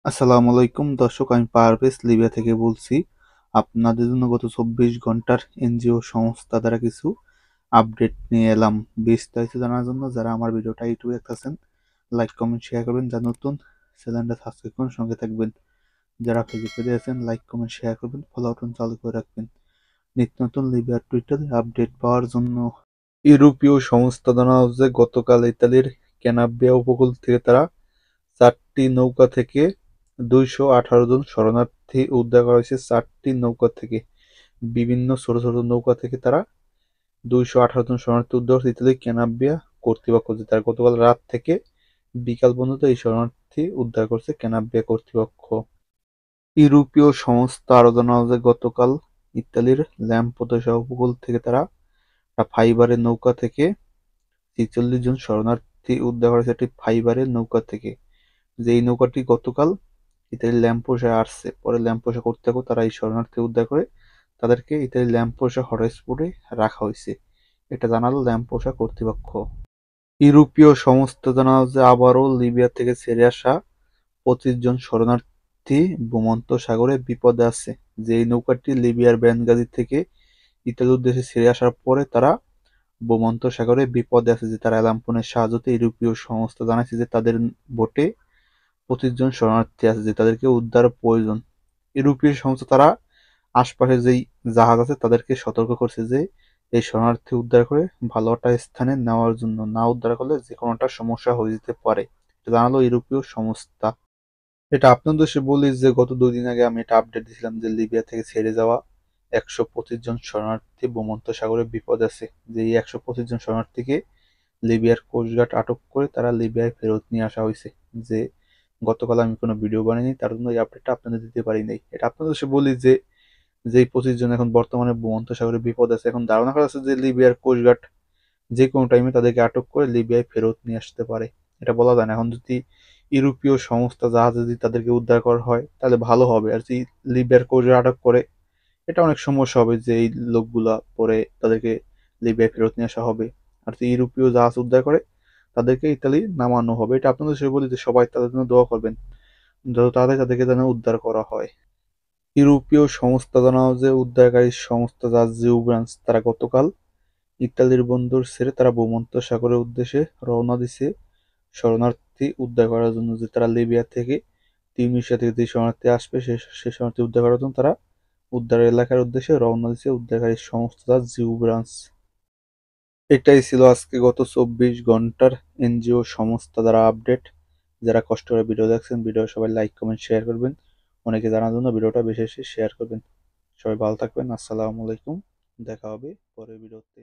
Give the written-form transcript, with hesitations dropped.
আসসালামু আলাইকুম দর্শক, আমি পারভেজ লিবিয়া থেকে বলছি। আপনাদের জন্য গত 24 ঘন্টার এনজিও সংস্থা দ্বারা কিছু আপডেট নিয়ে এলাম। বিস্তারিত জানার জন্য যারা আমার ভিডিওটা ইউটিউবে দেখতেছেন, লাইক কমেন্ট শেয়ার করবেন। যারা নতুন, চ্যানেলটা সাবস্ক্রাইব করুন, সঙ্গে থাকবেন। যারা ফেসবুকে দেখেছেন, লাইক কমেন্ট শেয়ার করবেন, ফলো বাটন চালু করে রাখবেন নিত্য নতুন লিবিয়ার টুইটারে আপডেট পাওয়ার জন্য। ইউরোপীয় সংস্থা জানাচ্ছে গতকাল ইতালির ক্যানাব্রিয়া উপকূল থেকে তারা 4টি নৌকা থেকে 218 জন শরণার্থী উদ্ধার করা হয়েছে। 4টি নৌকা থেকে, বিভিন্ন ছোট ছোট নৌকা থেকে তারা 218 জন শরণার্থী উদ্ধার করছে ইতালির ক্যানাব্রিয়া কর্তৃপক্ষ। তারা গতকাল রাত থেকে বিকাল পর্যন্ত এই শরণার্থী উদ্ধার করছে ক্যানাব্রিয়া কর্তৃপক্ষ। ইউরোপীয় সংস্থা আরো জানায় গতকাল ইতালির ল্যাম্পোদোসা উপকূল থেকে তারা ফাইবারের নৌকা থেকে 46 জন শরণার্থী উদ্ধার করেছে একটি ফাইবারের নৌকা থেকে। যে এই নৌকাটি গতকাল ইতালির ল্যাম্পোসায় আসছে। পরে ল্যাম্পোসা কর্তৃপক্ষ তারা এই শরণার্থী উদ্ধার করে তাদেরকে ইতালির ল্যাম্পোসা হটস্পটে রাখা হয়েছে, এটা জানালো ল্যাম্পোসা কর্তৃপক্ষ। ইউরোপীয় সংস্থা জানালো আবারও লিবিয়া থেকে ছেড়ে আসা 25 জন শরণার্থী ভূমধ্যসাগরে বিপদে আছে। যে এই নৌকাটি লিবিয়ার বেনগাজি থেকে ইতালির উদ্দেশ্যে ছেড়ে আসার পরে তারা ভূমধ্যসাগরে বিপদে আছে। যে তারা ল্যাম্পনের সাহায্যে ইউরোপীয় সংস্থা জানাচ্ছে যে তাদের বোটে 25 জন শরণার্থী আছে, যে তাদেরকে উদ্ধার প্রয়োজন। ইউরোপীয় সংস্থা তারা আশপাশে যেই জাহাজ আছে তাদেরকে সতর্ক করছে যে এই শরণার্থী উদ্ধার করে ভালো একটা স্থানে নেওয়ার জন্য, না উদ্ধার করলে যে কোনো একটা সমস্যা হয়ে যেতে পারে, এটা জানালো ইউরোপীয় সংস্থা। এটা আপনাদের দেশে বলি যে গত 2 দিন আগে আমি এটা আপডেট দিয়েছিলাম যে লিবিয়া থেকে ছেড়ে যাওয়া 125 জন শরণার্থী ভূমধ্যসাগরে বিপদ আছে। যে এই 125 জন শরণার্থীকে লিবিয়ার কোস্টগার্ড আটক করে তারা লিবিয়ায় ফেরত নিয়ে আসা হয়েছে। যে গতকাল আমি কোনো ভিডিও বানাইনি, তার জন্য এই আপডেটটা আপনাদের দিতে পারি নাই। এটা আপনাদের সাথে বলি যে যেই 25 জন এখন বর্তমানে ভূমধ্যসাগরে বিপদ আছে, এখন ধারণা করা আছে যে লিবিয়ার কোস্টগার্ড যে কোনো টাইমে তাদেরকে আটক করে লিবিয়ায় ফেরত নিয়ে আসতে পারে। এটা বলা যায় না। এখন যদি ইউরোপীয় সংস্থা জাহাজে যদি তাদেরকে উদ্ধার করা হয় তাহলে ভালো হবে, আর যদি লিবিয়ার কোস্টগার্ড আটক করে এটা অনেক সমস্যা হবে যে এই লোকগুলা পরে তাদেরকে লিবিয়ায় ফেরত নিয়ে আসা হবে। আর যদি ইউরোপীয় জাহাজ উদ্ধার করে তাদেরকে ইতালি নামানো হবে। এটা আপনাদের সে বলি যে সবাই তাদের জন্য দোয়া করবেন, যত তাড়াতাড়ি তাদেরকে যেন উদ্ধার করা হয়। ইউরোপীয় সংস্থা জানাও যে উদ্ধারকারী সংস্থা জাহাজ জিউ ব্রাঞ্চ তারা গতকাল ইতালির বন্দর ছেড়ে তারা ভূমধ্যসাগরের উদ্দেশ্যে রওনা দিছে শরণার্থী উদ্ধার করার জন্য। যে তারা লিবিয়া থেকে তিউনিসিয়া থেকে যে শরণার্থী আসবে সে শরণার্থী উদ্ধার করার জন্য তারা উদ্ধার এলাকার উদ্দেশ্যে রওনা দিছে উদ্ধারকারী সংস্থা জাহাজ জিউ ব্রাঞ্চ। এটাই ছিল আজকে গত 24 ঘন্টার এনজিও সংস্থা দ্বারা আপডেট। যারা কষ্ট করে ভিডিও দেখছেন, ভিডিও সবাই লাইক কমেন্ট শেয়ার করবেন, অনেকে জানার জন্য ভিডিওটা বেশি বেশি শেয়ার করবেন। সবাই ভালো থাকবেন। আসসালামু আলাইকুম, দেখা হবে পরের ভিডিওতে।